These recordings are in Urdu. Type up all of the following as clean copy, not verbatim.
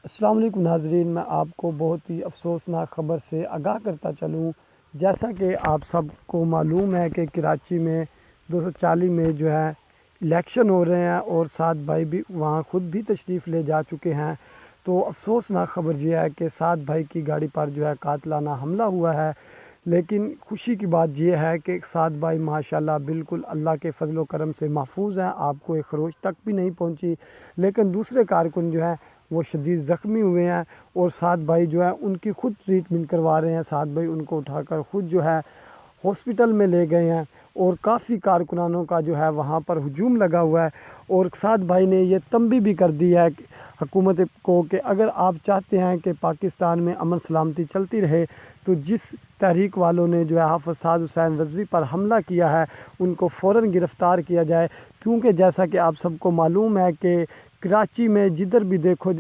السلام علیکم ناظرین، میں آپ کو بہت ہی افسوسناک خبر سے آگاہ کرتا چلوں۔ جیسا کہ آپ سب کو معلوم ہے کہ کراچی میں 240 میں جو ہے الیکشن ہو رہے ہیں اور 7 بھائی بھی وہاں خود بھی تشریف لے جا چکے ہیں۔ تو افسوسناک خبر یہ ہے کہ 7 بھائی کی گاڑی پر جو ہے قاتلانہ حملہ ہوا ہے، لیکن خوشی کی بات یہ ہے کہ 7 بھائی ماشاءاللہ بالکل اللہ کے فضل و کرم سے محفوظ ہیں، آپ کو ایک خروش تک بھی نہیں پہنچی۔ لیکن دوسرے کارکن جو ہیں وہ شدید زخمی ہوئے ہیں اور 7 بھائی جو ہے ان کی خود ٹریٹمنٹ کروا رہے ہیں۔ 7 بھائی ان کو اٹھا کر خود جو ہے ہاسپٹل میں لے گئے ہیں اور کافی کارکنانوں کا جو ہے وہاں پر ہجوم لگا ہوا ہے، اور 7 بھائی نے یہ تنبیہ بھی کر دی ہے حکومت کو کہ اگر آپ چاہتے ہیں کہ پاکستان میں امن سلامتی چلتی رہے تو جس تحریک والوں نے جو ہے حافظ سعد حسین رضوی پر حملہ کیا ہے ان کو فوراً گرفتار کیا جائے، کیونکہ جیسا کہ آپ سب کو معلوم ہے کہ کراچی میں جدھر بھی دیکھو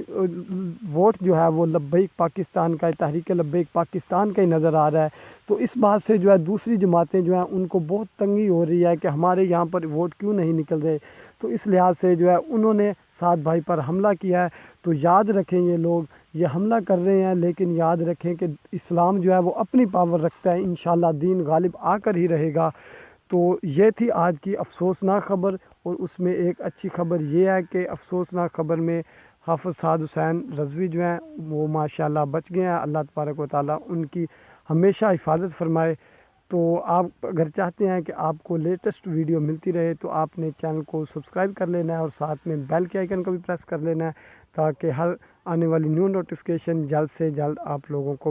ووٹ جو ہے وہ لبیک پاکستان کا ہے، تحریک لبیک پاکستان کا ہی نظر آ رہا ہے۔ تو اس بات سے جو ہے دوسری جماعتیں جو ہیں ان کو بہت تنگی ہو رہی ہے کہ ہمارے یہاں پر ووٹ کیوں نہیں نکل رہے، تو اس لحاظ سے جو ہے انہوں نے 7 بھائی پر حملہ کیا ہے۔ تو یاد رکھیں یہ لوگ یہ حملہ کر رہے ہیں، لیکن یاد رکھیں کہ اسلام جو ہے وہ اپنی پاور رکھتا ہے، انشاءاللہ دین غالب آ کر ہی رہے گا۔ تو یہ تھی آج کی افسوسناک خبر، اور اس میں ایک اچھی خبر یہ ہے کہ افسوسناک خبر میں حافظ سعد حسین رضوی جو ہیں وہ ماشاءاللہ بچ گئے ہیں۔ اللہ تبارک و تعالیٰ ان کی ہمیشہ حفاظت فرمائے۔ تو آپ اگر چاہتے ہیں کہ آپ کو لیٹسٹ ویڈیو ملتی رہے تو آپ نے چینل کو سبسکرائب کر لینا ہے اور ساتھ میں بیل کے آئیکن کو بھی پریس کر لینا ہے، تاکہ ہر آنے والی نیو نوٹیفیکیشن جلد سے جلد آپ لوگوں کو